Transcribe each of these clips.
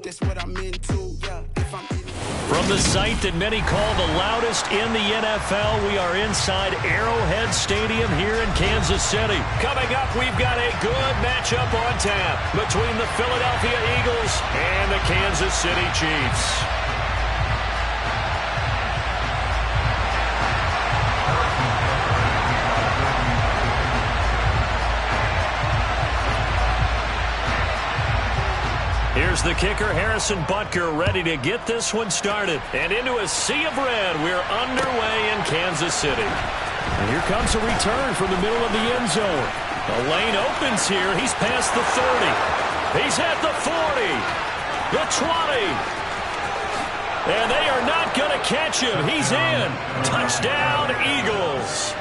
That's what I'm into, yeah. If I'm in From the site that many call the loudest in the NFL, we are inside Arrowhead Stadium here in Kansas City. Coming up, we've got a good matchup on tap between the Philadelphia Eagles and the Kansas City Chiefs. Here's the kicker, Harrison Butker, ready to get this one started. And into a sea of red, we're underway in Kansas City. And here comes a return from the middle of the end zone. The lane opens here. He's past the 30. He's at the 40. The 20. And they are not going to catch him. He's in. Touchdown, Eagles.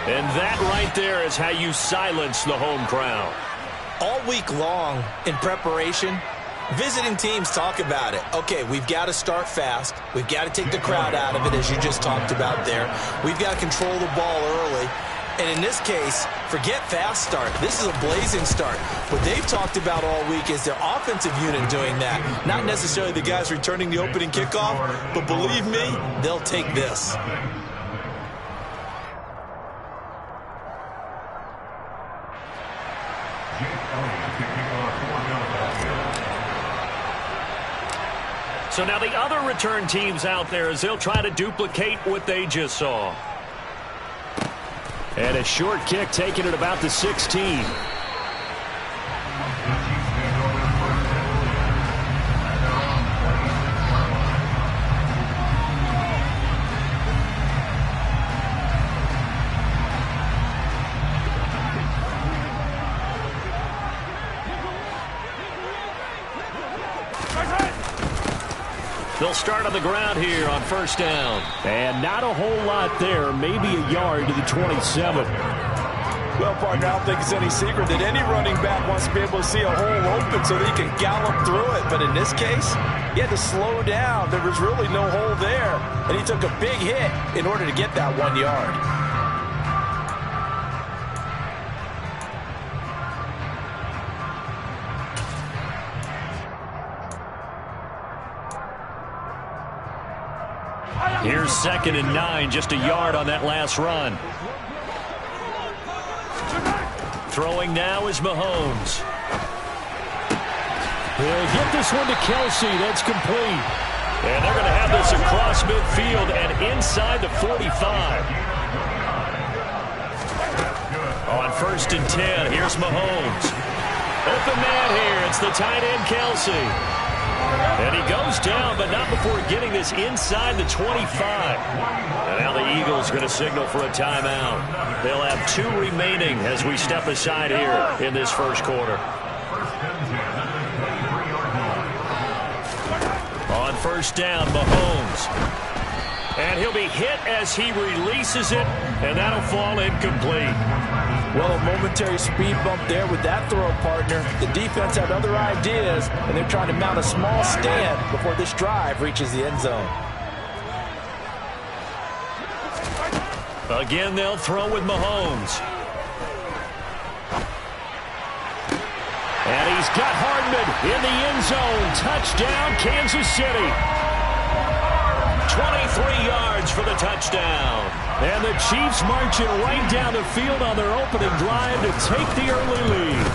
And that right there is how you silence the home crowd. All week long in preparation, visiting teams talk about it. Okay, we've got to start fast. We've got to take the crowd out of it, as you just talked about there. We've got to control the ball early. And in this case, forget fast start. This is a blazing start. What they've talked about all week is their offensive unit doing that. Not necessarily the guys returning the opening kickoff, but believe me, they'll take this. So now the other return teams out there as they'll try to duplicate what they just saw. And a short kick taken at about the 16. They'll start on the ground here on first down. And not a whole lot there, maybe a yard to the 27. Well, partner, I don't think it's any secret that any running back wants to be able to see a hole open so that he can gallop through it. But in this case, he had to slow down. There was really no hole there. And he took a big hit in order to get that 1 yard. Here's 2nd and 9, just a yard on that last run. Throwing now is Mahomes. He'll get this one to Kelsey. That's complete. And they're going to have this across midfield and inside the 45. On 1st and 10, here's Mahomes. Open man here. It's the tight end, Kelsey. And he goes down, but not before getting this inside the 25. And now the Eagles are going to signal for a timeout. They'll have 2 remaining as we step aside here in this first quarter. On first down, Mahomes. And he'll be hit as he releases it, and that'll fall incomplete. Well, a momentary speed bump there with that throw, partner. The defense had other ideas, and they're trying to mount a small stand before this drive reaches the end zone. Again, they'll throw with Mahomes. And he's got Hardman in the end zone. Touchdown, Kansas City. 23 yards for the touchdown. And the Chiefs marching right down the field on their opening drive to take the early lead.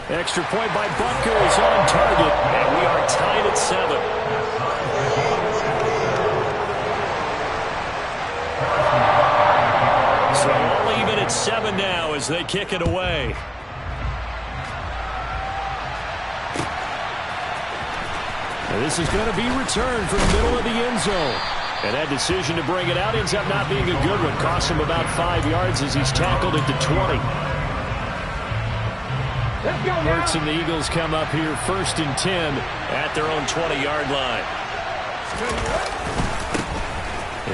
Extra point by Butker is on target, and we are tied at 7. So all even at 7 now as they kick it away. And this is going to be returned from the middle of the end zone. And that decision to bring it out ends up not being a good one. Cost him about 5 yards as he's tackled at the 20. Hurts and the Eagles come up here 1st and 10 at their own 20-yard line.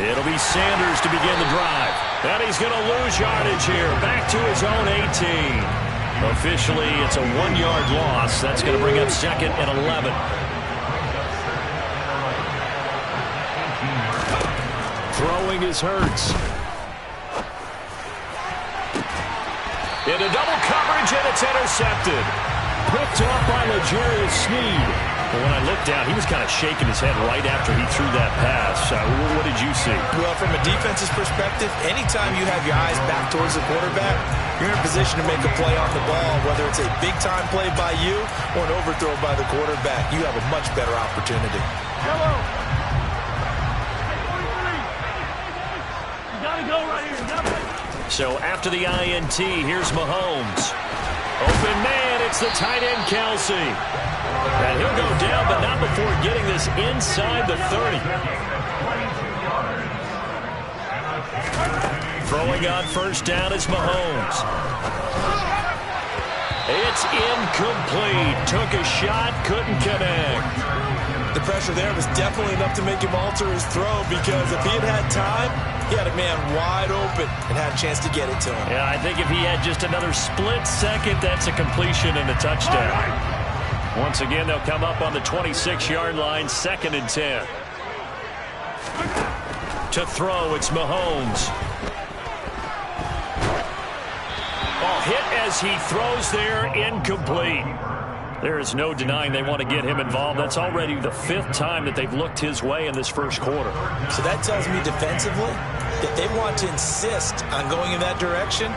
It'll be Sanders to begin the drive. And he's going to lose yardage here. Back to his own 18. Officially, it's a 1-yard loss. That's going to bring up 2nd and 11. Throwing is Hurts. Into double coverage, and it's intercepted. picked off by L'Jarius Sneed. But when I looked down, he was kind of shaking his head right after he threw that pass. What did you see? Well, from a defense's perspective, anytime you have your eyes back towards the quarterback, you're in a position to make a play on the ball, whether it's a big-time play by you or an overthrow by the quarterback. You have a much better opportunity. Hello. You gotta go right here. So after the INT, here's Mahomes. Open man, it's the tight end, Kelsey. And he'll go down, but not before getting this inside the 30. Throwing on first down is Mahomes. It's incomplete. Took a shot, couldn't connect. The pressure there was definitely enough to make him alter his throw, because if he had time, he had a man wide open and had a chance to get it to him. Yeah, I think if he had just another split second, that's a completion and a touchdown. Once again, they'll come up on the 26-yard line, 2nd and 10. To throw, it's Mahomes. Oh, hit as he throws there, incomplete. There is no denying they want to get him involved. That's already the 5th time that they've looked his way in this first quarter. So that tells me defensively that they want to insist on going in that direction.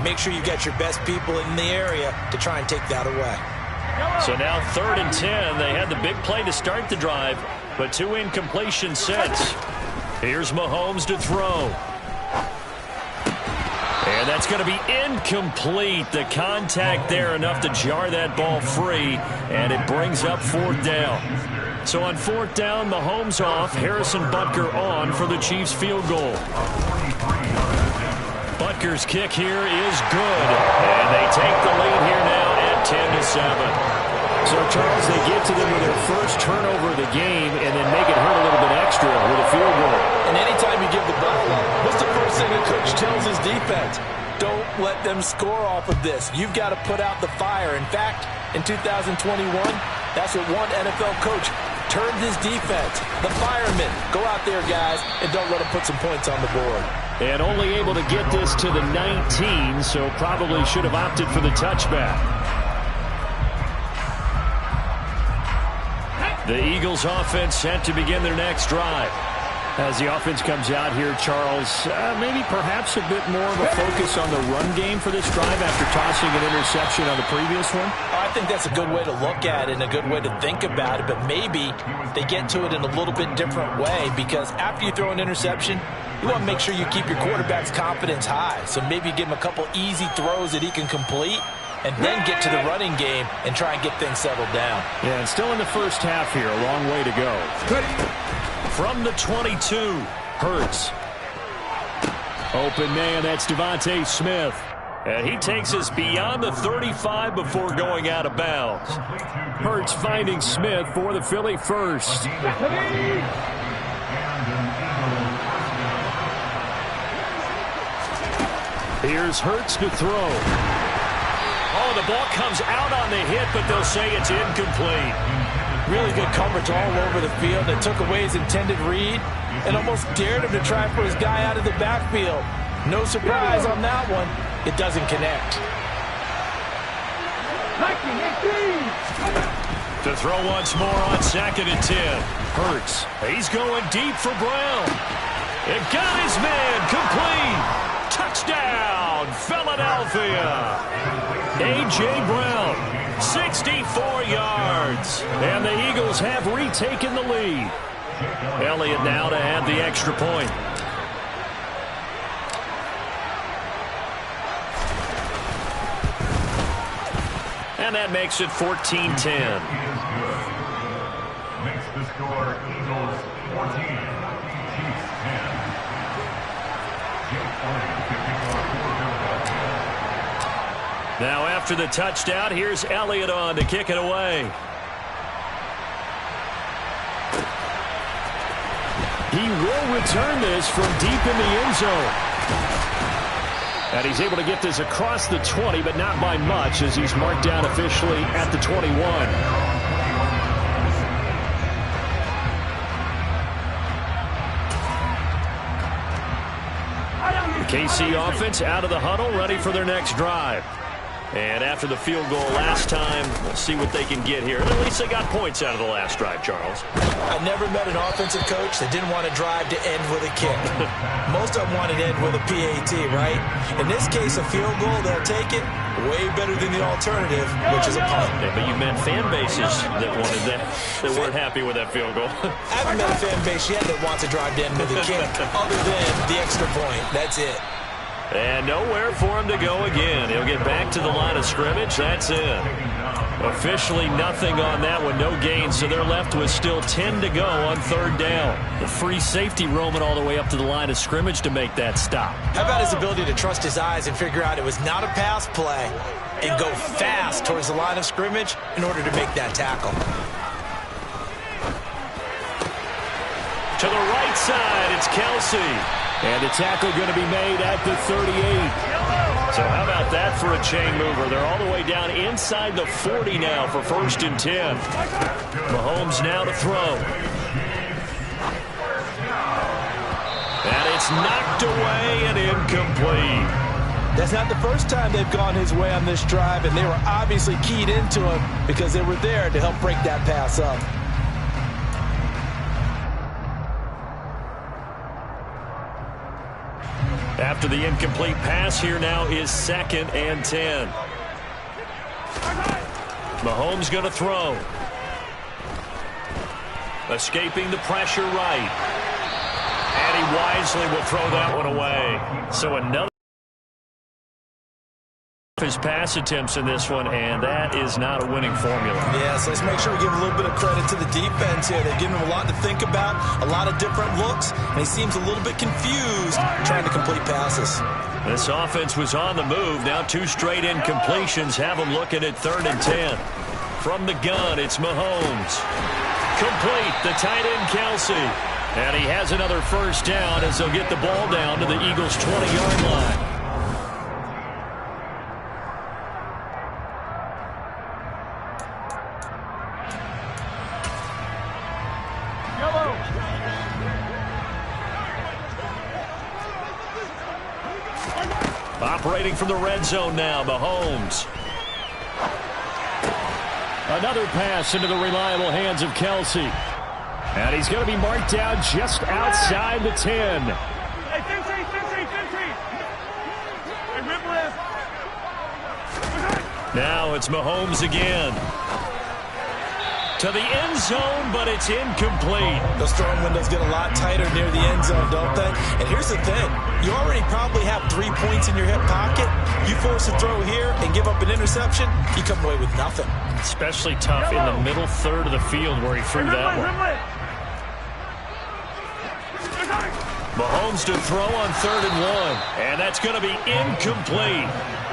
Make sure you get your best people in the area to try and take that away. So now 3rd and 10. They had the big play to start the drive, but 2 incompletion sets. Here's Mahomes to throw. And that's going to be incomplete. The contact there enough to jar that ball free, and it brings up 4th down. So on 4th down, Mahomes off, Harrison Butker on for the Chiefs field goal. Butker's kick here is good, and they take the lead here now at 10-7. So, Charles, they get to them with their first turnover of the game and then make it hurt a little bit extra with a field goal. And anytime you give the ball up, what's the first thing a coach tells his defense? Don't let them score off of this. You've got to put out the fire. In fact, in 2021, that's what one NFL coach turned his defense. The firemen. Go out there, guys, and don't let them put some points on the board. And only able to get this to the 19, so probably should have opted for the touchback. The Eagles offense set to begin their next drive. As the offense comes out here, Charles, maybe perhaps a bit more of a focus on the run game for this drive after tossing an interception on the previous one? I think that's a good way to look at it and a good way to think about it, but maybe they get to it in a little bit different way, because after you throw an interception, you want to make sure you keep your quarterback's confidence high. So maybe give him a couple easy throws that he can complete, and then get to the running game and try and get things settled down. Yeah, and still in the first half here, a long way to go. From the 22, Hurts. Open man, that's Devontae Smith. And he takes us beyond the 35 before going out of bounds. Hurts finding Smith for the Philly first. Here's Hurts to throw. Oh, the ball comes out on the hit, but they'll say it's incomplete. Really good coverage all over the field that took away his intended read and almost dared him to try for his guy out of the backfield. No surprise on that one. It doesn't connect. To throw once more on 2nd and 10. Hurts. He's going deep for Brown. It got his man complete. Touchdown, Philadelphia. A.J. Brown, 64 yards. And the Eagles have retaken the lead. Elliott now to add the extra point. And that makes it 14-10. Makes the score Eagles 14, Chiefs 10. Now after the touchdown, here's Elliott on to kick it away. He will return this from deep in the end zone. And he's able to get this across the 20, but not by much, as he's marked down officially at the 21. The KC offense out of the huddle, ready for their next drive. And after the field goal last time, we'll see what they can get here. At least they got points out of the last drive, Charles. I never met an offensive coach that didn't want to drive to end with a kick. Most of them wanted to end with a PAT, right? In this case, a field goal, they'll take it. Way better than the alternative, which is a punt. Yeah, but you meant fan bases that wanted that weren't happy with that field goal. I haven't met a fan base yet that wants to drive to end with a kick other than the extra point. That's it. And nowhere for him to go again. He'll get back to the line of scrimmage. That's it. Officially nothing on that one. No gain, so they're left with still 10 to go on third down. The free safety roaming all the way up to the line of scrimmage to make that stop. How about his ability to trust his eyes and figure out it was not a pass play and go fast towards the line of scrimmage in order to make that tackle. To the right side, it's Kelsey. And the tackle going to be made at the 38. So how about that for a chain mover? They're all the way down inside the 40 now for 1st and 10. Mahomes now to throw. And it's knocked away and incomplete. That's not the first time they've gone his way on this drive, and they were obviously keyed into him because they were there to help break that pass up. After the incomplete pass, here now is 2nd and 10. Mahomes going to throw. Escaping the pressure right. And he wisely will throw that one away. So another his pass attempts in this one, and that is not a winning formula. Yes, let's make sure we give a little bit of credit to the defense here. They've given him a lot to think about, a lot of different looks, and he seems a little bit confused trying to complete passes. This offense was on the move. Now 2 straight incompletions have them looking at 3rd and 10. From the gun, it's Mahomes. Complete, the tight end Kelsey. And he has another first down as they'll get the ball down to the Eagles' 20-yard line. Operating from the red zone now, Mahomes. Another pass into the reliable hands of Kelsey. And he's going to be marked down just outside the 10. Now it's Mahomes again. To the end zone, but it's incomplete. Those throwing windows get a lot tighter near the end zone, don't they? And here's the thing. You already probably have 3 points in your hip pocket. You force a throw here and give up an interception, you come away with nothing. Especially tough in the middle third of the field where he threw that one. Mahomes to throw on 3rd and 1. And that's going to be incomplete.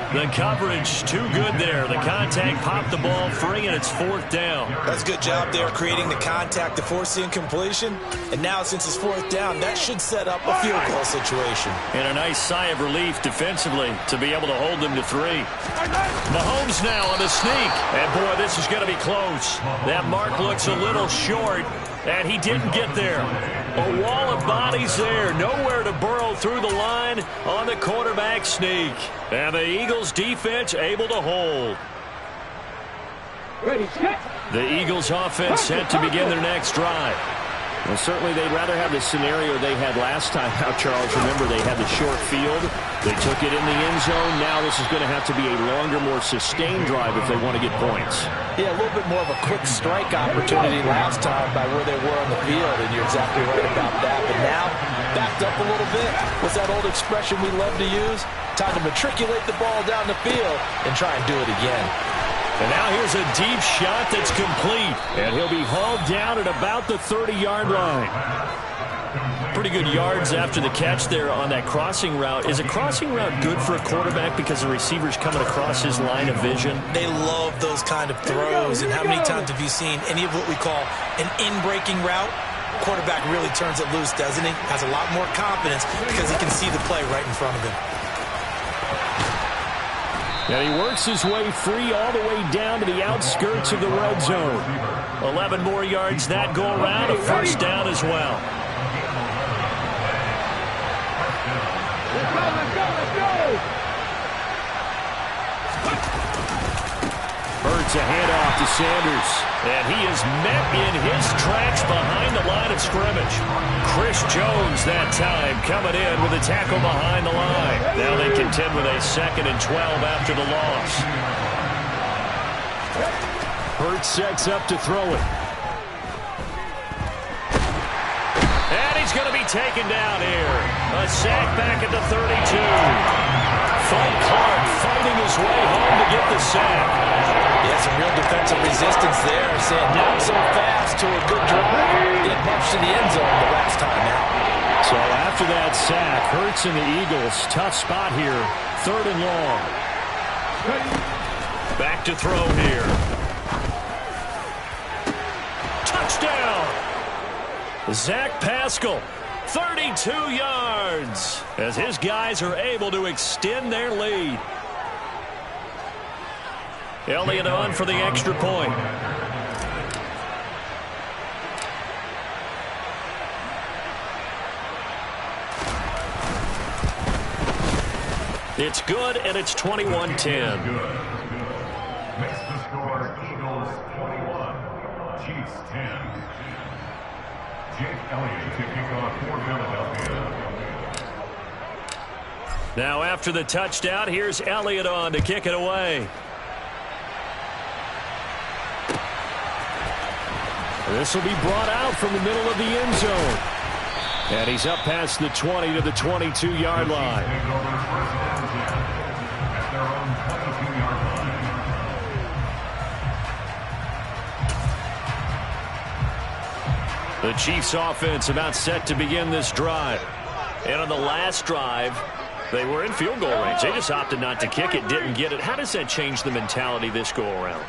The coverage too good there. The contact popped the ball free, and it's 4th down. That's a good job there creating the contact to force the incompletion. And now since it's 4th down, that should set up a field goal situation. And a nice sigh of relief defensively to be able to hold them to 3. Mahomes now on the sneak. And boy, this is going to be close. That mark looks a little short, and he didn't get there. A wall of bodies there. Nowhere to burrow through the line on the quarterback sneak. And the Eagles defense able to hold. The Eagles offense set to begin their next drive. Well, certainly they'd rather have the scenario they had last time out, Charles. Remember, they had the short field. They took it in the end zone. Now this is going to have to be a longer, more sustained drive if they want to get points. Yeah, a little bit more of a quick strike opportunity last time by where they were on the field, and you're exactly right about that. But now, backed up a little bit. What's that old expression we love to use? Time to matriculate the ball down the field and try and do it again. And now here's a deep shot that's complete. And he'll be hauled down at about the 30-yard line. Pretty good yards after the catch there on that crossing route. Is a crossing route good for a quarterback because the receiver's coming across his line of vision? They love those kind of throws. And how many times have you seen any of what we call an in-breaking route? Quarterback really turns it loose, doesn't he? Has a lot more confidence because he can see the play right in front of him. And he works his way free all the way down to the outskirts of the red zone. 11 more yards that go around, a first down as well. It's a handoff to Sanders. And he is met in his tracks behind the line of scrimmage. Chris Jones that time coming in with a tackle behind the line. Now they contend with a 2nd and 12 after the loss. Hurts sets up to throw it. And he's going to be taken down here. A sack back at the 32. Frank Clark fighting his way home to get the sack. Yeah, some real defensive resistance there. Saying not so fast to a good drive. Didn't much to the end zone the last time out. So after that sack, Hurts and the Eagles, tough spot here. 3rd and long. Back to throw here. Touchdown! Zach Pascal, 32 yards, as his guys are able to extend their lead. Elliott on for the extra point. It's good, and it's 21-10. Makes the score Eagles 21, Chiefs 10. Jake Elliott to kick off for Philadelphia. Now after the touchdown, here's Elliott on to kick it away. This will be brought out from the middle of the end zone. And he's up past the 20 to the 22-yard line. Take over first and 10 at their own 22-yard line. The Chiefs offense about set to begin this drive. And on the last drive, they were in field goal range. They just opted not to kick it, didn't get it. How does that change the mentality this go around?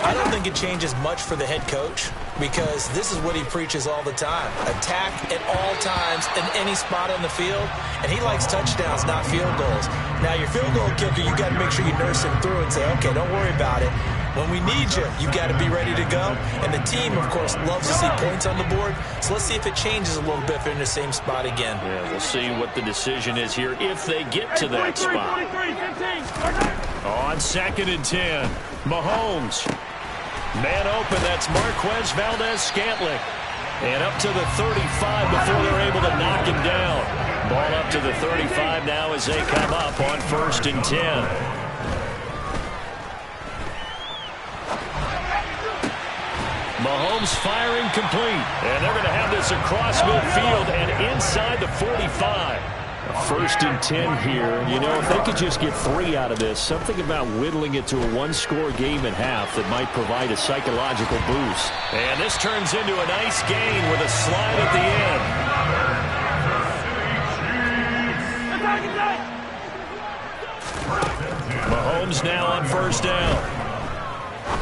I don't think it changes much for the head coach because this is what he preaches all the time. Attack at all times in any spot on the field, and he likes touchdowns, not field goals. Now, your field goal kicker, you got to make sure you nurse him through and say, okay, don't worry about it. When we need you, you got to be ready to go. And the team, of course, loves to see points on the board. So let's see if it changes a little bit if they're in the same spot again. Yeah, we'll see what the decision is here if they get to that spot. On 2nd and 10, Mahomes. Man open, that's Marquez Valdez-Scantling. And up to the 35 before they're able to knock him down. Ball up to the 35 now as they come up on 1st and 10. Mahomes firing complete. And they're going to have this across midfield and inside the 45. 1st and 10 here. You know, if they could just get 3 out of this, something about whittling it to a 1-score game at half that might provide a psychological boost. And this turns into a nice gain with a slide at the end. Mahomes now on 1st down.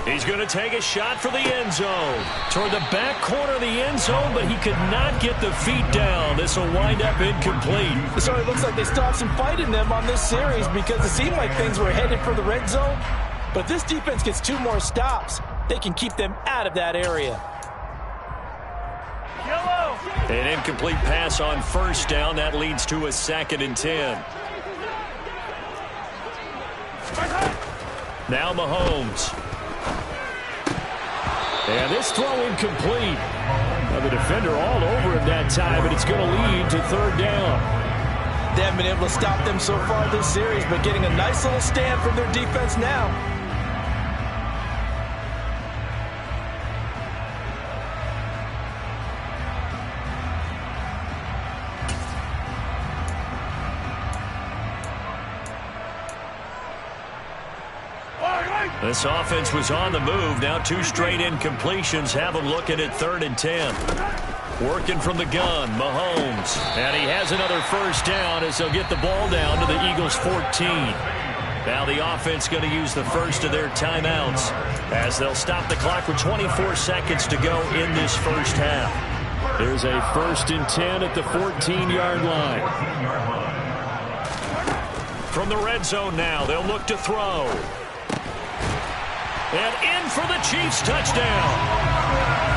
He's going to take a shot for the end zone. Toward the back corner of the end zone, but he could not get the feet down. This will wind up incomplete. So it looks like they stopped some fight in them on this series because it seemed like things were headed for the red zone. But this defense gets 2 more stops. They can keep them out of that area. An incomplete pass on 1st down. That leads to a 2nd and 10. Now Mahomes. And this throw incomplete. Now the defender all over him that time, but it's going to lead to 3rd down. They haven't been able to stop them so far this series, but getting a nice little stand from their defense now. This offense was on the move. Now 2 straight incompletions have them looking at 3rd and 10. Working from the gun, Mahomes. And he has another 1st down as they'll get the ball down to the Eagles' 14. Now the offense going to use the first of their timeouts as they'll stop the clock with 24 seconds to go in this first half. There's a 1st and 10 at the 14-yard line. From the red zone now, they'll look to throw. And in for the Chiefs touchdown.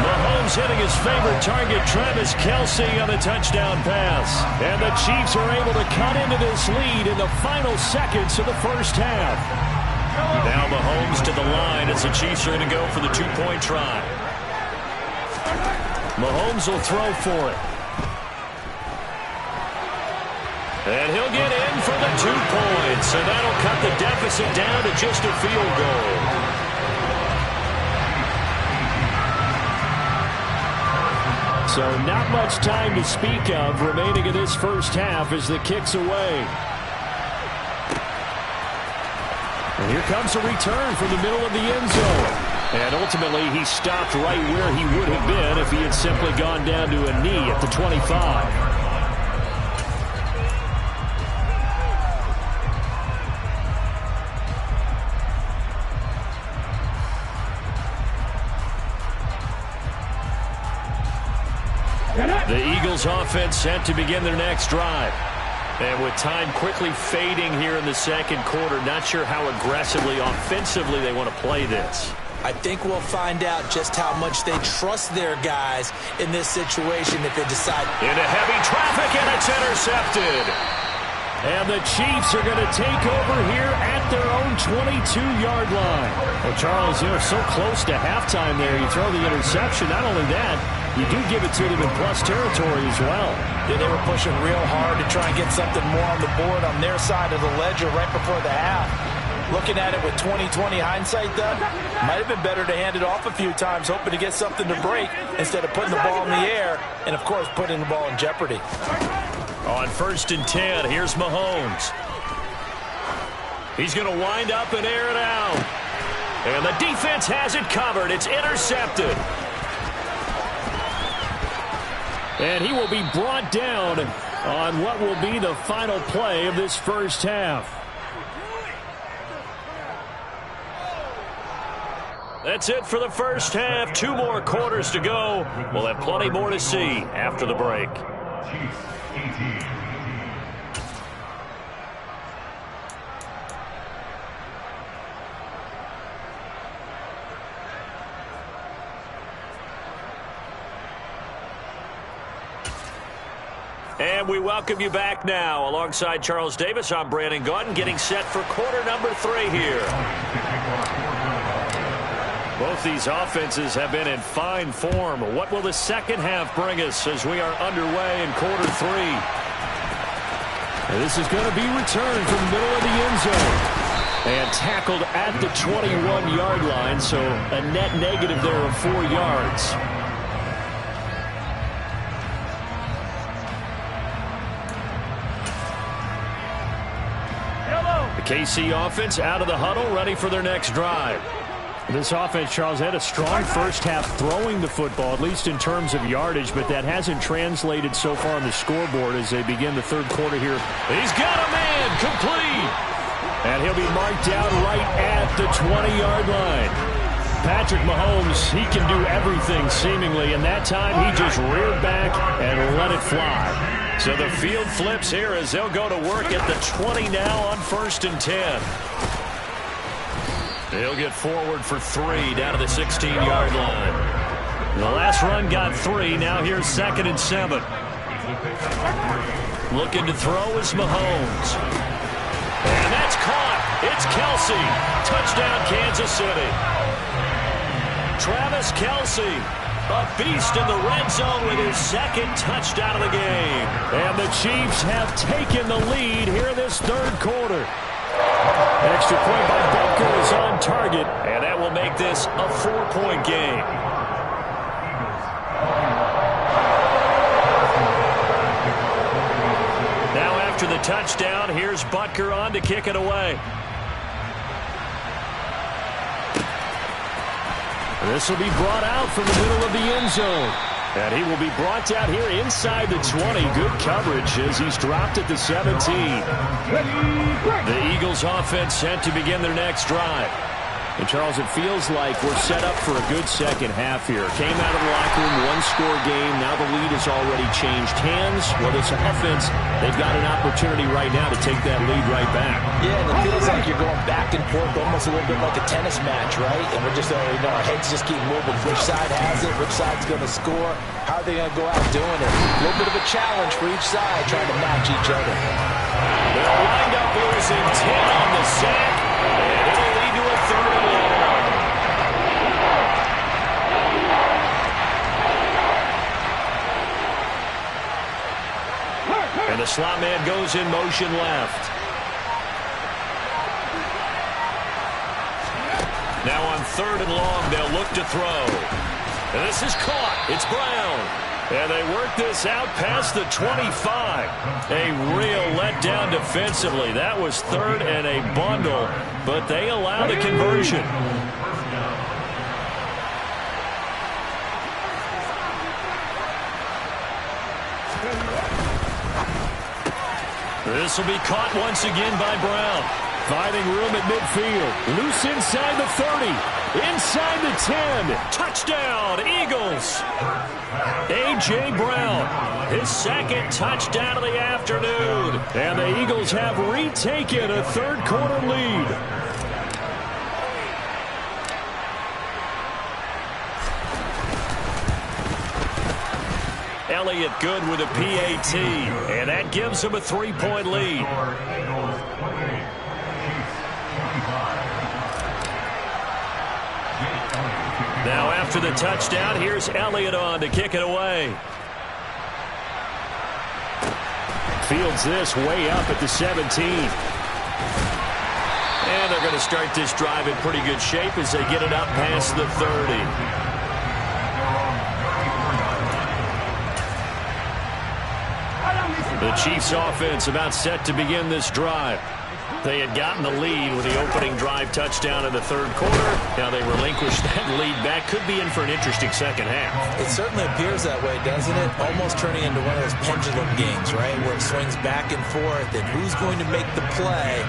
Mahomes hitting his favorite target, Travis Kelce, on the touchdown pass. And the Chiefs are able to cut into this lead in the final seconds of the first half. Now Mahomes to the line as the Chiefs are going to go for the two-point try. Mahomes will throw for it. And he'll get in for the 2 points. And that'll cut the deficit down to just a field goal. So not much time to speak of remaining in this first half as the kick's away. And here comes a return from the middle of the end zone. And ultimately, he stopped right where he would have been if he had simply gone down to a knee at the 25. The Eagles offense set to begin their next drive. And with time quickly fading here in the second quarter, not sure how aggressively, offensively they want to play this. I think we'll find out just how much they trust their guys in this situation if they decide. Into heavy traffic, and it's intercepted. And the Chiefs are going to take over here at their own 22-yard line. Well, Charles, so close to halftime there. You throw the interception. Not only that, you do give it to them in plus territory as well. Yeah, they were pushing real hard to try and get something more on the board on their side of the ledger right before the half. Looking at it with 20/20 hindsight, though, might have been better to hand it off a few times, hoping to get something to break instead of putting the ball in the air and, of course, putting the ball in jeopardy. On 1st and 10, here's Mahomes. He's going to wind up and air it out. And the defense has it covered. It's intercepted. And he will be brought down on what will be the final play of this first half. That's it for the first half. 2 more quarters to go. We'll have plenty more to see after the break. Chiefs 18. And we welcome you back now. Alongside Charles Davis, I'm Brandon Gaudin, getting set for quarter number 3 here. Both these offenses have been in fine form. What will the second half bring us as we are underway in quarter 3? And this is going to be returned from the middle of the end zone. And tackled at the 21-yard line, so a net negative there of 4 yards. The KC offense out of the huddle, ready for their next drive. This offense, Charles, had a strong first half throwing the football, at least in terms of yardage, but that hasn't translated so far on the scoreboard as they begin the third quarter here. He's got a man, complete. And he'll be marked down right at the 20-yard line. Patrick Mahomes, he can do everything seemingly, and that time he just reared back and let it fly. So the field flips here as they'll go to work at the 20 now on 1st and 10. He'll get forward for 3 down to the 16-yard line. The last run got 3. Now here's 2nd and 7. Looking to throw is Mahomes. And that's caught. It's Kelsey. Touchdown, Kansas City. Travis Kelsey, a beast in the red zone with his 2nd touchdown of the game. And the Chiefs have taken the lead here in this third quarter. Extra point by Butker is on target. And that will make this a 4-point game. Now after the touchdown, here's Butker on to kick it away. This will be brought out from the middle of the end zone. And he will be brought down here inside the 20. Good coverage as he's dropped at the 17. The Eagles offense set to begin their next drive. And, Charles, it feels like we're set up for a good second half here. Came out of the locker room, one-score game. Now the lead has already changed hands. Well, this offense, they've got an opportunity right now to take that lead right back. Yeah, and it feels like you're going back and forth almost a little bit like a tennis match, right? And we're just, our heads just keep moving. Which side has it? Which side's going to score? How are they going to go out doing it? A little bit of a challenge for each side trying to match each other. They'll wind up losing 10 on the sack. And it'll lead the slot man goes in motion left. Now on 3rd and long, they'll look to throw. And this is caught. It's Brown. And they work this out past the 25. A real letdown defensively. That was 3rd and a bundle, but they allow the conversion. This will be caught once again by Brown. Finding room at midfield. Loose inside the 30. Inside the 10. Touchdown, Eagles. A.J. Brown, his 2nd touchdown of the afternoon. And the Eagles have retaken a 3rd quarter lead. Elliott good with a PAT, and that gives him a 3-point lead. Now after the touchdown, here's Elliott on to kick it away. Fields this way up at the 17. And they're going to start this drive in pretty good shape as they get it up past the 30. The Chiefs offense about set to begin this drive. They had gotten the lead with the opening drive touchdown in the 3rd quarter. Now they relinquished that lead back. Could be in for an interesting second half. It certainly appears that way, doesn't it? Almost turning into one of those pendulum games, right? Where it swings back and forth, and who's going to make the play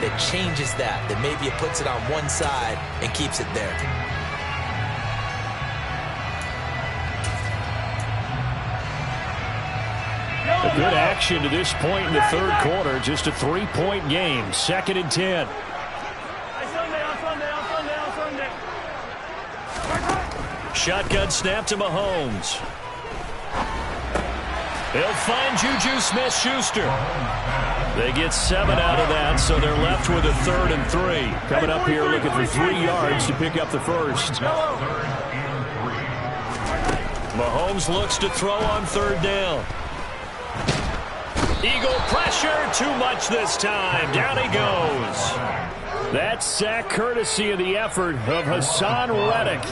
that changes that maybe it puts it on one side and keeps it there. A good action to this point in the 3rd quarter. Just a 3-point game. 2nd and 10. Shotgun snap to Mahomes. They'll find Juju Smith-Schuster. They get 7 out of that, so they're left with a 3rd and 3. Coming up here looking for 3 yards to pick up the first. Mahomes looks to throw on 3rd down. Eagle pressure, too much this time. Down he goes. That sack courtesy of the effort of Hassan Reddick.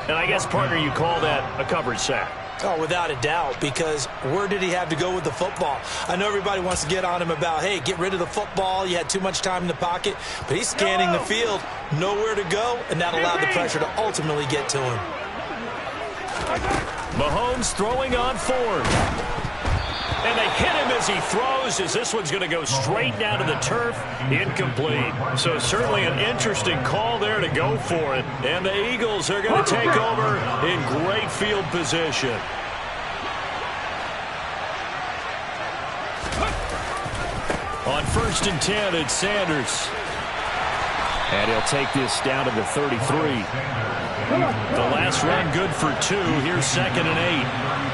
And I guess, partner, you call that a coverage sack. Oh, without a doubt, because where did he have to go with the football? I know everybody wants to get on him about, hey, get rid of the football. You had too much time in the pocket. But he's scanning the field, nowhere to go, and that allowed the pressure to ultimately get to him. Mahomes throwing on 4th. And they hit him as he throws, as this one's going to go straight down to the turf. Incomplete. So certainly an interesting call there to go for it. And the Eagles are going to take over in great field position. On 1st and 10, it's Sanders. And he'll take this down to the 33. The last run good for 2. Here's 2nd and 8.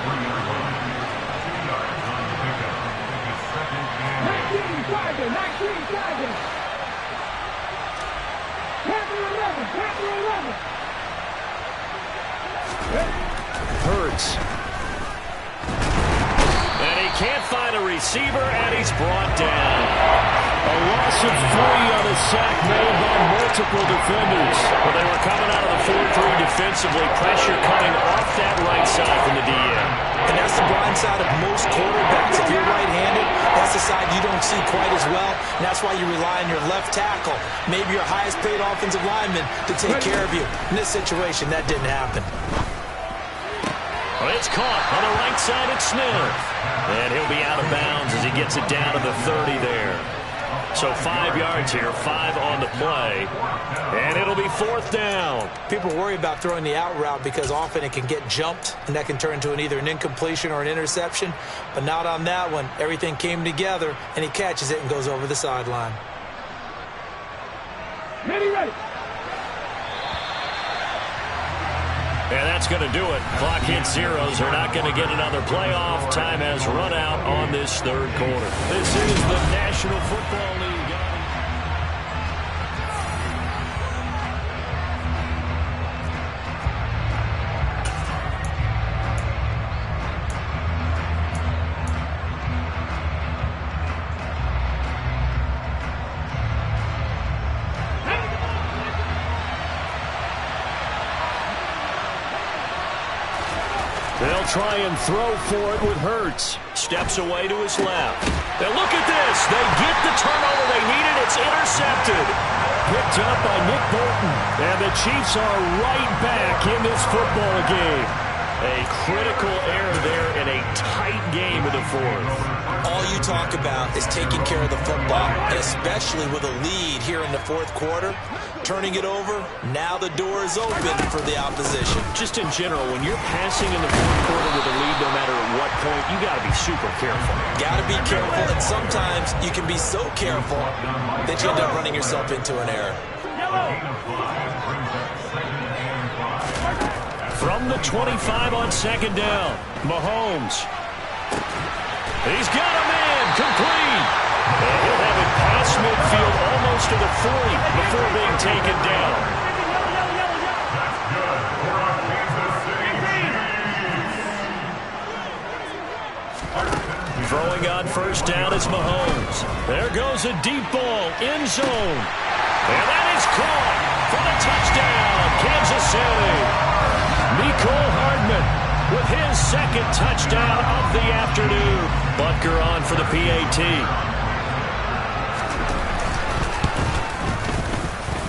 Hurts. And he can't find a receiver, and he's brought down. A loss of 3 on a sack made by multiple defenders. Well, they were coming out of the 4-3 defensively. Pressure coming off that right side from the DN. And that's the blind side of most quarterbacks. If you're right-handed, that's the side you don't see quite as well. And that's why you rely on your left tackle, maybe your highest-paid offensive lineman, to take care of you. In this situation, that didn't happen. Well, it's caught on the right side at Smith. And he'll be out of bounds as he gets it down to the 30 there. So 5 yards here, 5 on the play. And it'll be 4th down. People worry about throwing the out route because often it can get jumped, and that can turn into either an incompletion or an interception. But not on that one. Everything came together, and he catches it and goes over the sideline. Ready. And that's going to do it. Clock hits zeros. They're not going to get another playoff. Time has run out on this 3rd quarter. This is the National Football League. They'll try and throw for it with Hurts. Steps away to his left. And look at this. They get the turnover they needed. It's intercepted. Picked up by Nick Bolton. And the Chiefs are right back in this football game. A critical error there in a tight game in the fourth. All you talk about is taking care of the football, and especially with a lead here in the fourth quarter. Turning it over, now the door is open for the opposition. Just in general, when you're passing in the fourth quarter with a lead, no matter at what point, you got to be super careful. Got to be careful, and sometimes you can be so careful that you end up running yourself into an error. From the 25 on second down, Mahomes. He's got a man, complete. And he'll have it past midfield almost to the 40 before being taken down. Throwing on first down is Mahomes. There goes a deep ball, end zone. And that is caught for the touchdown, Kansas City. Mecole Hardman with his second touchdown of the afternoon. Butker on for the PAT.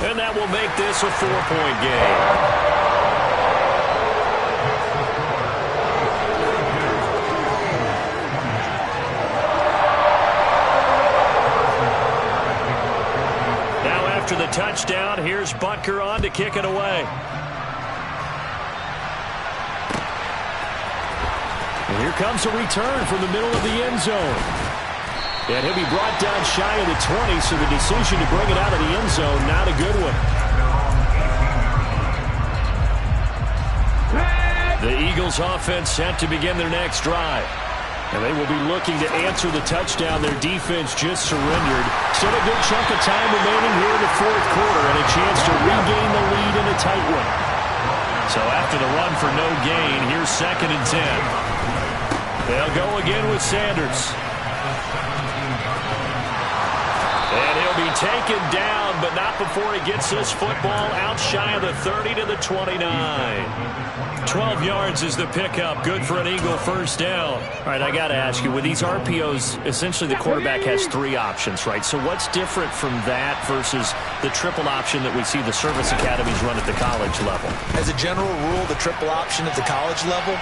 And that will make this a 4-point game. Now after the touchdown, here's Butker on to kick it away. And here comes a return from the middle of the end zone. And he'll be brought down shy of the 20, so the decision to bring it out of the end zone, not a good one. The Eagles offense set to begin their next drive. And they will be looking to answer the touchdown their defense just surrendered. Still a good chunk of time remaining here in the fourth quarter and a chance to regain the lead in a tight one. So after the run for no gain, here's 2nd and 10. They'll go again with Sanders. And he'll be taken down, but not before he gets this football out shy of the 30 to the 29. 12 yards is the pickup. Good for an Eagle first down. All right, I got to ask you, with these RPOs, essentially the quarterback has 3 options, right? So what's different from that versus the triple option that we see the service academies run at the college level? As a general rule, the triple option at the college level,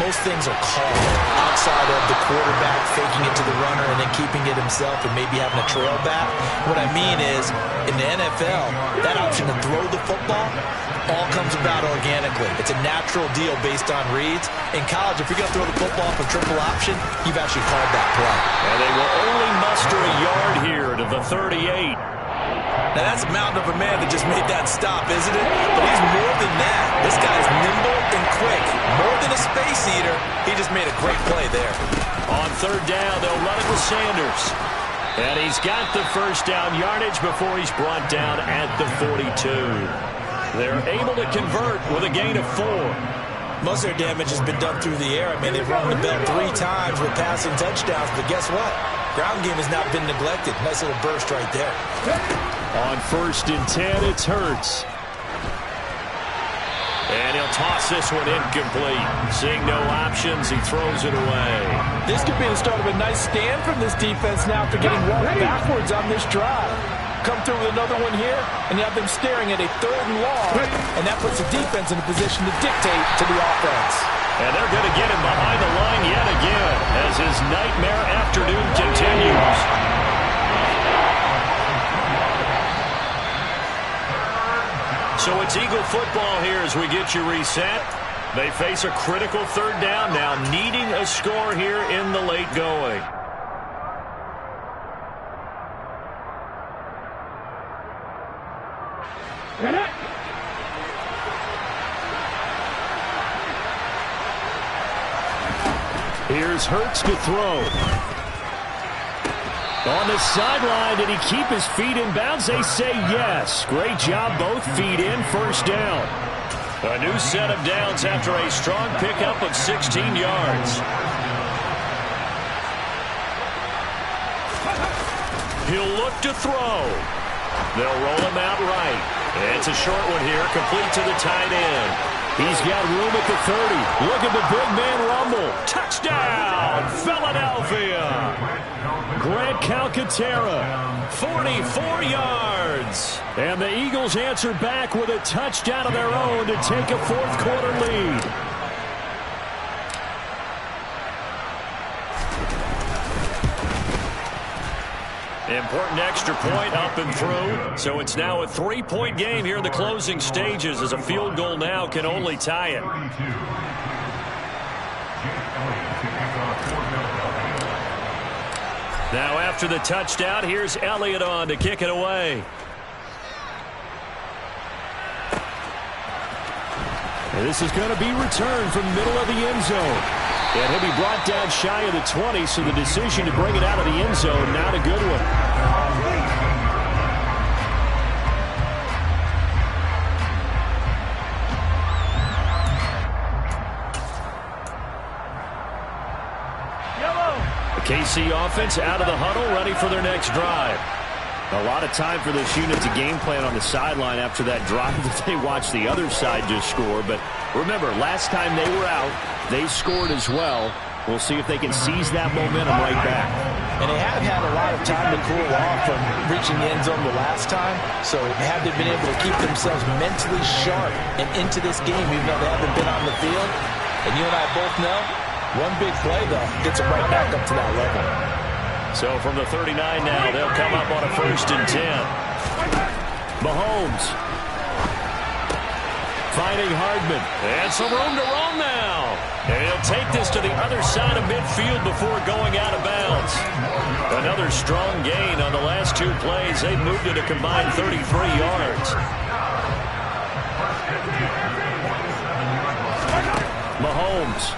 most things are called outside of the quarterback faking it to the runner and then keeping it himself and maybe having a trail back. What I mean is, in the NFL, that option to throw the football all comes about organically. It's a natural deal based on reads. In college, if you're going to throw the football for triple option, you've actually called that play. And they will only muster a yard here to the 38. Now, that's a mountain of a man that just made that stop, isn't it? But he's more than that. This guy's nimble and quick. More than a space eater, he just made a great play there. On 3rd down, they'll run it with Sanders. And he's got the first down yardage before he's brought down at the 42. They're able to convert with a gain of 4. Most of their damage has been done through the air. I mean, they've rung the bell 3 times with passing touchdowns, but guess what? Ground game has not been neglected. Nice little burst right there. On 1st and 10, it's Hurts. And he'll toss this one incomplete. Seeing no options, he throws it away. This could be the start of a nice stand from this defense now after getting walked backwards on this drive. Come through with another one here, and you have them staring at a 3rd and long, and that puts the defense in a position to dictate to the offense. And they're going to get him behind the line yet again as his nightmare afternoon continues. So it's Eagle football here as we get you reset. They face a critical 3rd down now, needing a score here in the late going. Here's Hurts to throw. On the sideline, did he keep his feet in bounds? They say yes. Great job, both feet in, first down. A new set of downs after a strong pickup of 16 yards. He'll look to throw. They'll roll him out right. It's a short one here, complete to the tight end. He's got room at the 30. Look at the big man rumble. Touchdown, Philadelphia. Grant Calcaterra, 44 yards. And the Eagles answer back with a touchdown of their own to take a fourth-quarter lead. Important extra point up and through. So it's now a 3-point game here in the closing stages, as a field goal now can only tie it. Now after the touchdown, here's Elliott on to kick it away. And this is going to be returned from the middle of the end zone. And he'll be brought down shy of the 20, so the decision to bring it out of the end zone, not a good one. The KC offense out of the huddle, ready for their next drive. A lot of time for this unit to game plan on the sideline after that drive that they watched the other side just score. But remember, last time they were out, they scored as well. We'll see if they can seize that momentum right back. And they have had a lot of time to cool off from reaching the end zone the last time. So have they been able to keep themselves mentally sharp and into this game, even though they haven't been on the field? And you and I both know, one big play, though, gets it right back up to that level. So from the 39 now, they'll come up on a 1st and 10. Mahomes finding Hardman. And some room to roam now. And he'll take this to the other side of midfield before going out of bounds. Another strong gain on the last 2 plays. They've moved it a combined 33 yards. Mahomes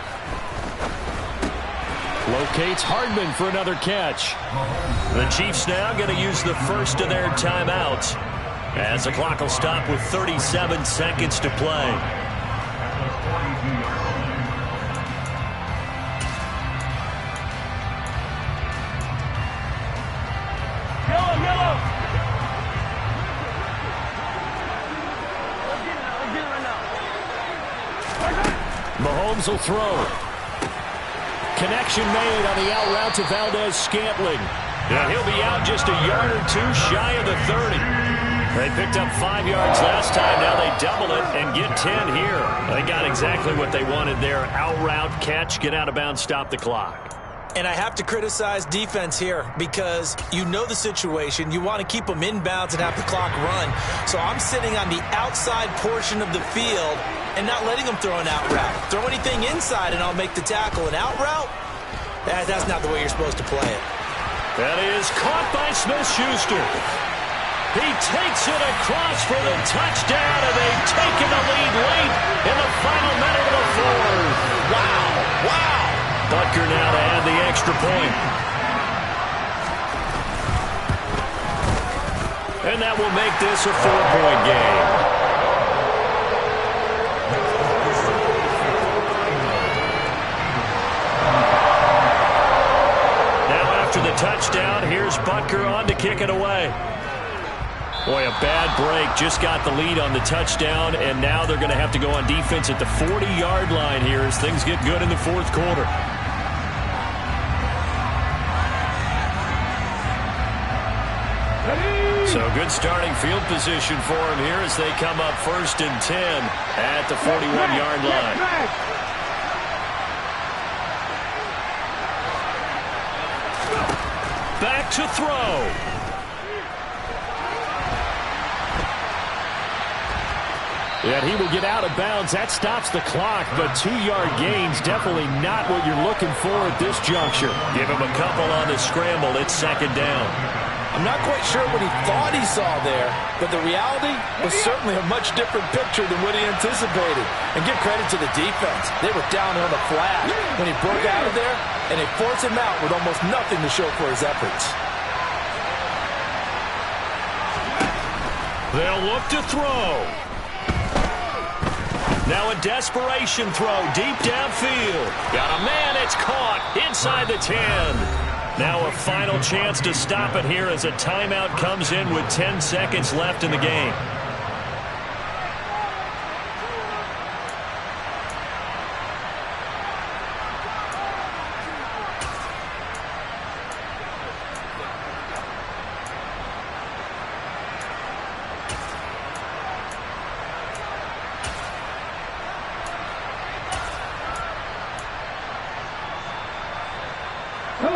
locates Hardman for another catch. The Chiefs now going to use the first of their timeouts, as the clock will stop with 37 seconds to play. Mahomes will throw. Connection made on the out route to Valdez-Scantling. And he'll be out just a yard or 2 shy of the 30. They picked up 5 yards last time. Now they double it and get 10 here. They got exactly what they wanted there. Out route, catch, get out of bounds, stop the clock. And I have to criticize defense here because you know the situation. You want to keep them inbounds and have the clock run. So I'm sitting on the outside portion of the field and not letting them throw an out route. Throw anything inside and I'll make the tackle. An out route? That's not the way you're supposed to play it. That is caught by Smith-Schuster. He takes it across for the touchdown, and they've taken the lead late in the final minute of the 4th. Wow, wow. Butker now to add the extra point. And that will make this a 4-point game. Now after the touchdown, here's Butker on to kick it away. Boy, a bad break. Just got the lead on the touchdown, and now they're going to have to go on defense at the 40-yard line here as things get good in the 4th quarter. So good starting field position for them here as they come up 1st and 10 at the 41-yard line. Back to throw. And he will get out of bounds. That stops the clock, but 2-yard gains definitely not what you're looking for at this juncture. Give him a couple on the scramble. It's 2nd down. I'm not quite sure what he thought he saw there, but the reality was certainly a much different picture than what he anticipated. And give credit to the defense. They were down on the flat when he broke out of there, and they forced him out with almost nothing to show for his efforts. They'll look to throw. Now a desperation throw deep downfield. Got a man, it's caught inside the 10. Now a final chance to stop it here as a timeout comes in with 10 seconds left in the game.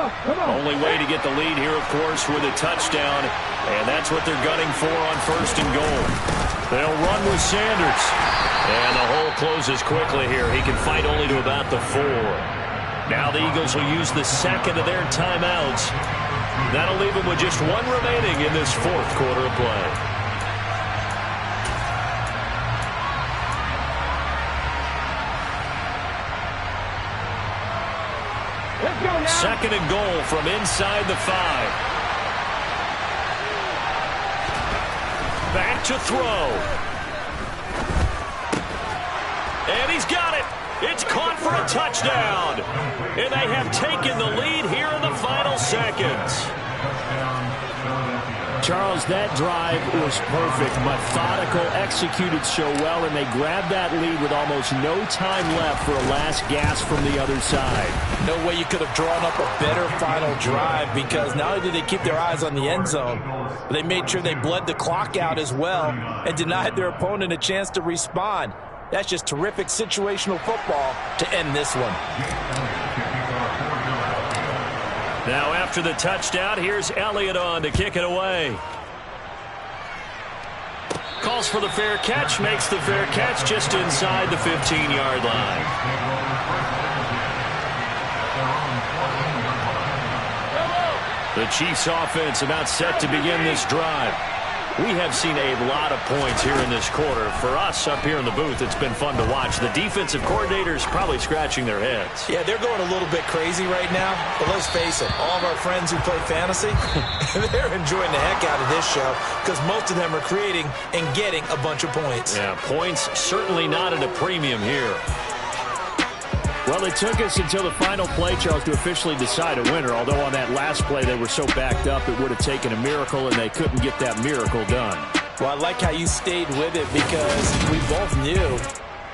Only way to get the lead here, of course, with a touchdown, and that's what they're gunning for on 1st and goal. They'll run with Sanders, and the hole closes quickly here. He can fight only to about the 4. Now the Eagles will use the second of their timeouts. That'll leave them with just 1 remaining in this 4th quarter of play. Second and goal from inside the 5. Back to throw. And he's got it. It's caught for a touchdown. And they have taken the lead here in the final seconds. Charles, that drive was perfect. Methodical, executed so well, and they grabbed that lead with almost no time left for a last gasp from the other side. No way you could have drawn up a better final drive, because not only did they keep their eyes on the end zone, but they made sure they bled the clock out as well and denied their opponent a chance to respond. That's just terrific situational football to end this one. Now after the touchdown, here's Elliott on to kick it away. Calls for the fair catch, makes the fair catch just inside the 15-yard line. The Chiefs offense about set to begin this drive. We have seen a lot of points here in this quarter. For us up here in the booth, it's been fun to watch. The defensive coordinators probably scratching their heads. Yeah, they're going a little bit crazy right now. But let's face it, all of our friends who play fantasy, they're enjoying the heck out of this show, because most of them are creating and getting a bunch of points. Yeah, points certainly not at a premium here. Well, it took us until the final play, Charles, to officially decide a winner. Although on that last play they were so backed up, it would have taken a miracle, and they couldn't get that miracle done. Well, I like how you stayed with it, because we both knew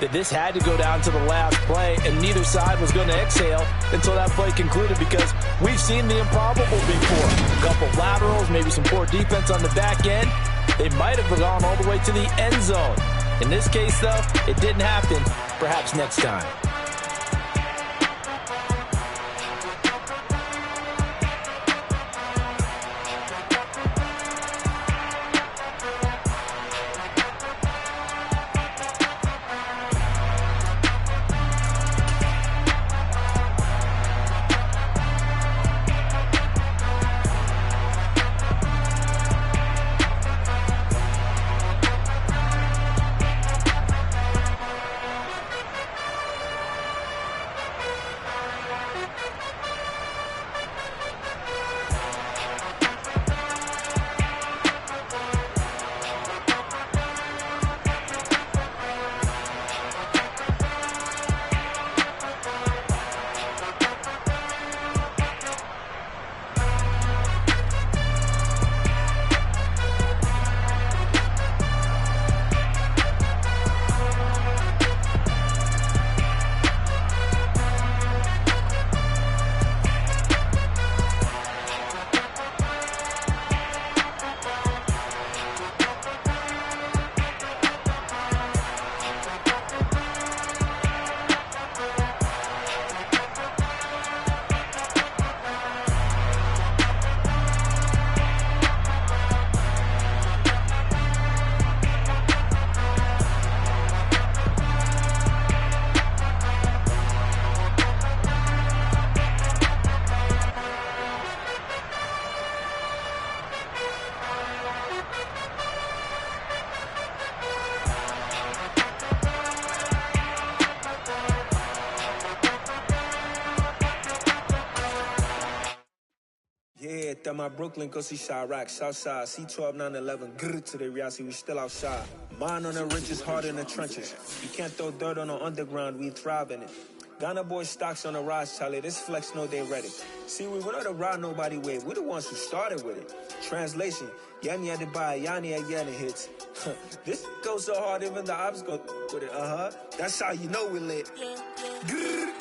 that this had to go down to the last play, and neither side was going to exhale until that play concluded, because we've seen the improbable before. A couple laterals, maybe some poor defense on the back end. They might have gone all the way to the end zone. In this case, though, it didn't happen. Perhaps next time. That my Brooklyn go see Chirac, Southside, C12, 911, grrr to the reality, we still outside. Mine on the ridges, hard in the trenches. You can't throw dirt on the underground, we thrive in it. Ghana boys stocks on the rise, Charlie, this flex know they ready. See, we went on the ride nobody wave, we the ones who started with it. Translation, Yanni had to buy, Yanni had Yanni hits. This goes so hard, even the ops go with it, That's how you know we lit. Grrr,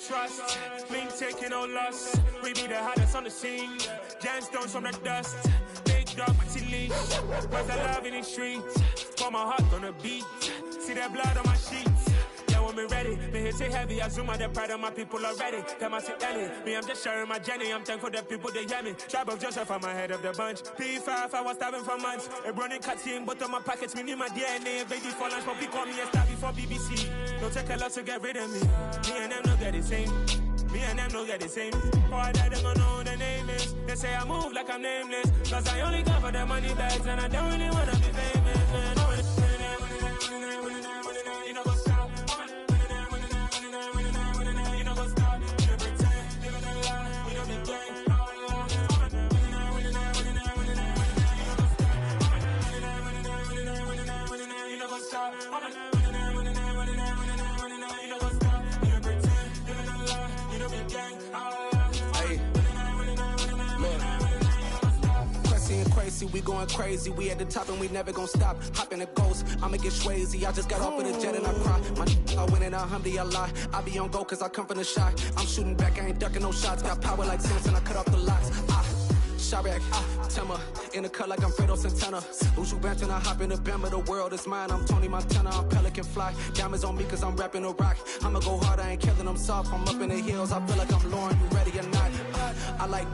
trust. Clean taking no loss. We be the hottest on the scene. Gemstones from the dust. Big dog, pretty leash. Where's the love in the streets? Pour my heart on the beat. See that blood on my sheets. Yeah, when me ready, me hit it heavy. I zoom out the pride of my people already. Them I see Ellie. Me, I'm just sharing my journey. I'm thankful that people they hear me. Tribe of Joseph, I'm ahead of the bunch. P5, I was starving for months. A running cut in, but on my pockets, me need my DNA. Baby for lunch, but call me a star before BBC. Don't take a lot to get rid of me. Me and them no get the same. Me and them no get the same. Oh, I died, they gon' know who the name is. They say I move like I'm nameless. Cause I only come for the money bags. And I don't really wanna be famous, man. You know what's up? You know what's up? You know pretend. Living a lie. We don't be gang. You know what's up? Crazy, we going crazy. We at the top and we never gon' stop. Hop in a ghost, I'ma get swayzy. I just got off of the jet and I cry. I win in alhamdulillah. I be on go cause I come from the shot. I'm shooting back, I ain't ducking no shots. Got power like Samson, I cut off the locks. Sharek, Tema, in the cut like I'm Fredo Santana. Uju Banton, I hop in the Bama, the world is mine. I'm Tony Montana, I'm Pelican Fly. Diamonds on me cause I'm rapping a rock. I'ma go hard, I ain't killing them soft. I'm up in the hills, I feel like I'm Lauren, you ready or not? I like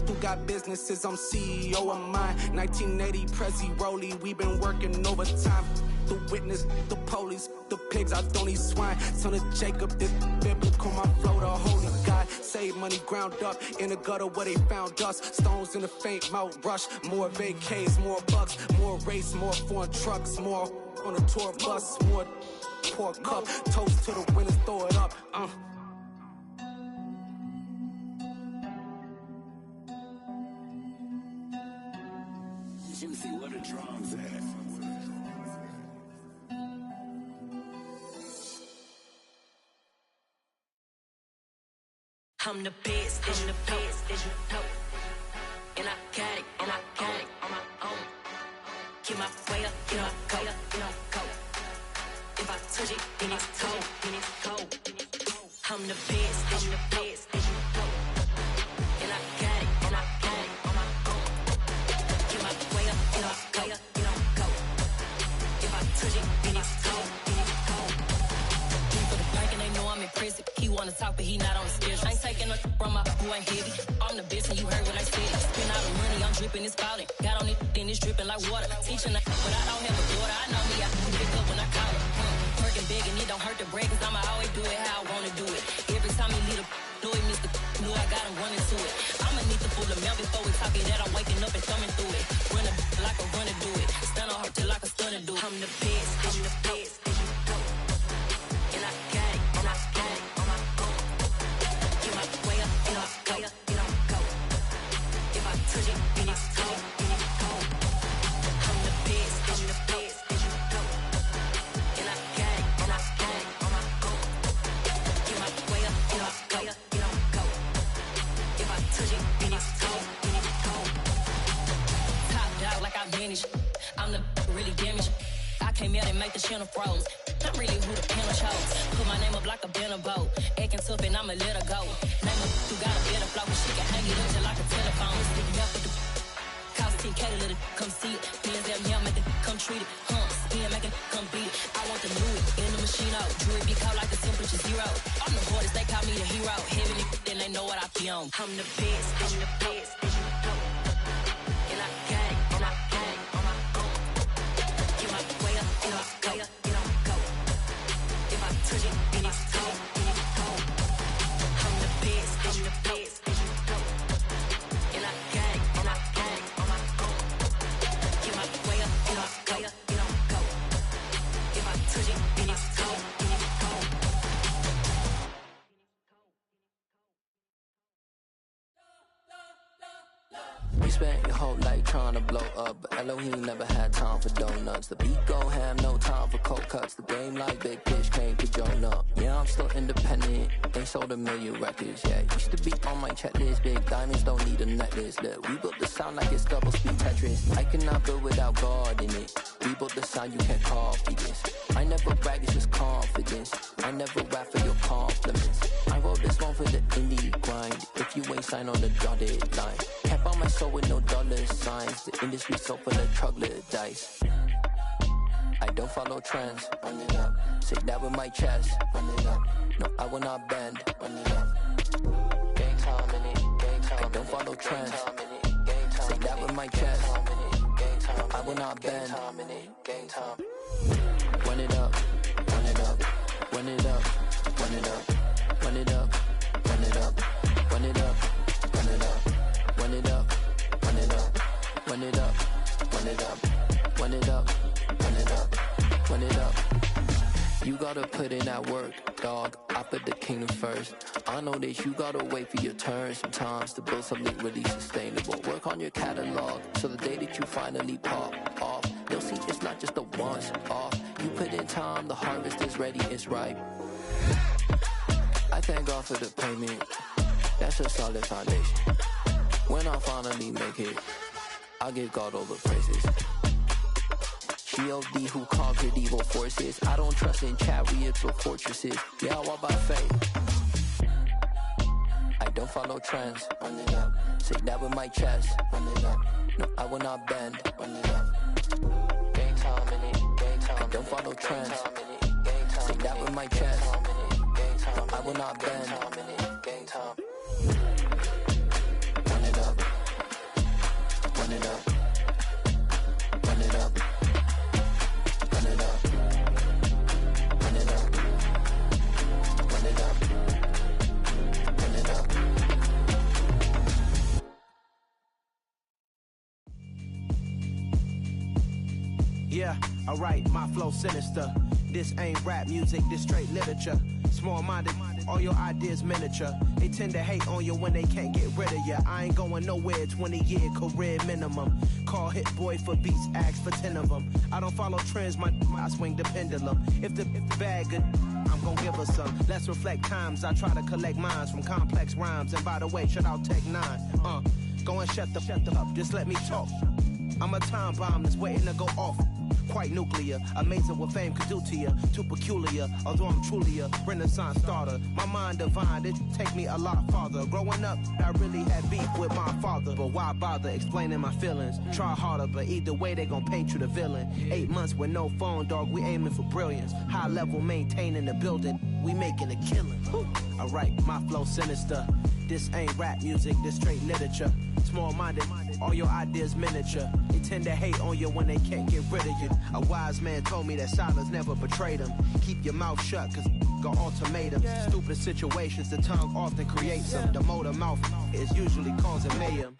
who got businesses, I'm CEO of mine. 1980, Prezi Rolly, we been working overtime. The witness, the police, the pigs, I don't eat swine. Son of Jacob, this biblical, my flow, the holy God. Save money ground up in the gutter where they found us. Stones in the faint mouth rush. More vacays, more bucks, more race, more foreign trucks, more on a tour bus, more pour cup. Toast to the winners, throw it up. Juicy, what the drums at? I'm the best, I'm the best, as you know. And I got it, and I got it on my own. Get my way up, get my go, get my go. If I touch it, then it's cold, then it's cold. I'm the best, I'm the best, as you know. And I got it, and I got it on my own. Get my way up, get my go, get my go. If I touch it, then it's cold, then it's cold. He for the bank and they know I'm in prison. He wanna talk, but he not on the schedule. I ain't taking no from my who ain't heavy. I'm the best and you heard what I said. Spend all the money, I'm dripping, it's falling. Got on it, then it's dripping like water. Teaching but I don't have a daughter. I know me, I can pick up when I call her. Working big and it don't hurt to break, cause I'ma always do it how I wanna do it. Every time he lead a do it, Mr. Knew I got him running to it. I'ma need to pull the mail before we talk it that I'm waking up and thumbing through it. Run a like a runner do it. Stun on her till like a stunner do it. I'm the best, I'm the best, as you know. And I got it, and I got it on my own. Get my way up, and I go, and I go. If I touch it, then it's cold, then it's cold. I'm the best, as you know. And I got it, and I got it on my own. Get my way up, and I go, and I go. If I touch it, then it's cold, then it's cold. Top dog like I vanished. I'm the really damaged. I came out and make the channel froze. I'm really who the panel chose. Put my name up like a banner boat. Acting tough and I'ma let her go. Name her, you got a better flow. She can hang it up just like a telephone. Sticking up with the cost 10K to let it come see it. Millions them here make it come treat it. Spin make it come beat it. I want the new it in the machine out. Jewelry be caught like the temperature zero. I'm the hardest, they call me the hero. Heaven and then they know what I be on. I'm the best, I'm the best, as you know. And I got it, and I got it on my own. Get my way up, and I go, and I go. If I touch it, then it's cold, then it's cold. I'm the best, I'm the best, as you know. And I got it, and I got it on my own. Get my way up, and I go, and I go. If I touch it, then it's cold, then it's cold. We spent your whole life trying to blow up, but Elohim never had time for donuts. The beat gon' have no time for cold cuts. The game like Big Fish came to join up. Yeah, I'm still independent. They sold 1 million records. Yeah, used to be on my checklist. Big diamonds don't need a necklace. Look, we built the sound like it's double speed Tetris. I cannot build without God in it. We built the sound, you can't copy this. I never brag, it's just confidence. I never rap for your compliments. I wrote this one for the indie grind. If you ain't signed on the dotted line, can't buy my soul with no dollar signs. The industry so full of troglodytes. I don't follow trends. Run it up. Say that with my chest. Run it up. No, I will not bend. Run it up. Gang time in it. Gang time. I don't follow trends. Say that with my chest. I will not bend. Gang time. Run it up. Run it up. Run it up. Run it up. Run it up. Run it up. Run it up. Run it up. Run it up. Run it up. Run it up. Run it up. Run it up. Run it up. Run it up. You gotta put in that work, dog. I put the kingdom first. I know that you gotta wait for your turn sometimes to build something really sustainable. Work on your catalog so the day that you finally pop off, they'll see it's not just a once off. You put in time, the harvest is ready, it's ripe. I thank God for the payment. That's a solid foundation. When I finally make it, I'll give God all the praises. G.O.D. who conquered evil forces. I don't trust in chariots or fortresses. Yeah, I walk by faith. I don't follow trends. Run it up. Say that with my chest. Run it up. No, I will not bend. Run it up. Gang time in it. Gang time. I don't follow trends. Say that with my chest. No, I will not bend. Gang time. Run it up. Run it up. Run it up. Run it up. Run it up. Run it up. Run it up. Yeah, alright, my flow sinister. This ain't rap music, this straight literature. Small-minded, all your ideas miniature. They tend to hate on you when they can't get rid of you. I ain't going nowhere, 20-year career minimum. Call Hit Boy for beats, ask for 10 of them. I don't follow trends, I swing the pendulum. If the bag good, I'm gon' give her some. Let's reflect times, I try to collect minds from complex rhymes. And by the way, shout out Tech 9. Go and shut the up, just let me talk. I'm a time bomb that's waiting to go off. Quite nuclear, amazing what fame could do to you. Too peculiar, although I'm truly a Renaissance starter. My mind divine, it take me a lot farther. Growing up, I really had beef with my father. But why bother explaining my feelings? Try harder, but either way they gon' paint you the villain. 8 months with no phone, dog, we aiming for brilliance. High level maintaining the building, we making a killing. Alright, my flow sinister. This ain't rap music, this straight literature. Small-minded, all your ideas miniature. They tend to hate on you when they can't get rid of you. A wise man told me that silence never betrayed him. Keep your mouth shut, cause got ultimatums. Stupid situations, the tongue often creates them. The motor mouth is usually causing mayhem.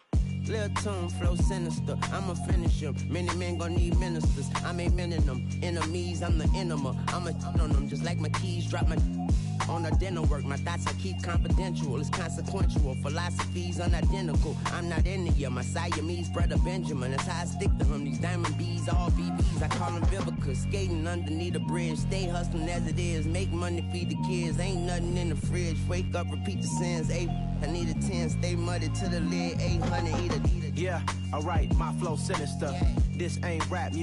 Lil' tune, flow sinister, I'ma finish him. Many men gon' need ministers, I'm aiming them. Enemies, I'm the enema. I'ma on them, just like my keys, drop my on the dental work. My thoughts I keep confidential, it's consequential. Philosophies unidentical, I'm not into you. My Siamese brother Benjamin, that's how I stick to him. These diamond bees, all BBs, I call them Vivica. Skating underneath the bridge, stay hustling as it is. Make money, feed the kids, ain't nothing in the fridge. Wake up, repeat the sins, I need a 10, stay muddy to the lid, 800, eat a. Yeah, alright, my flow sinister. This ain't rap music.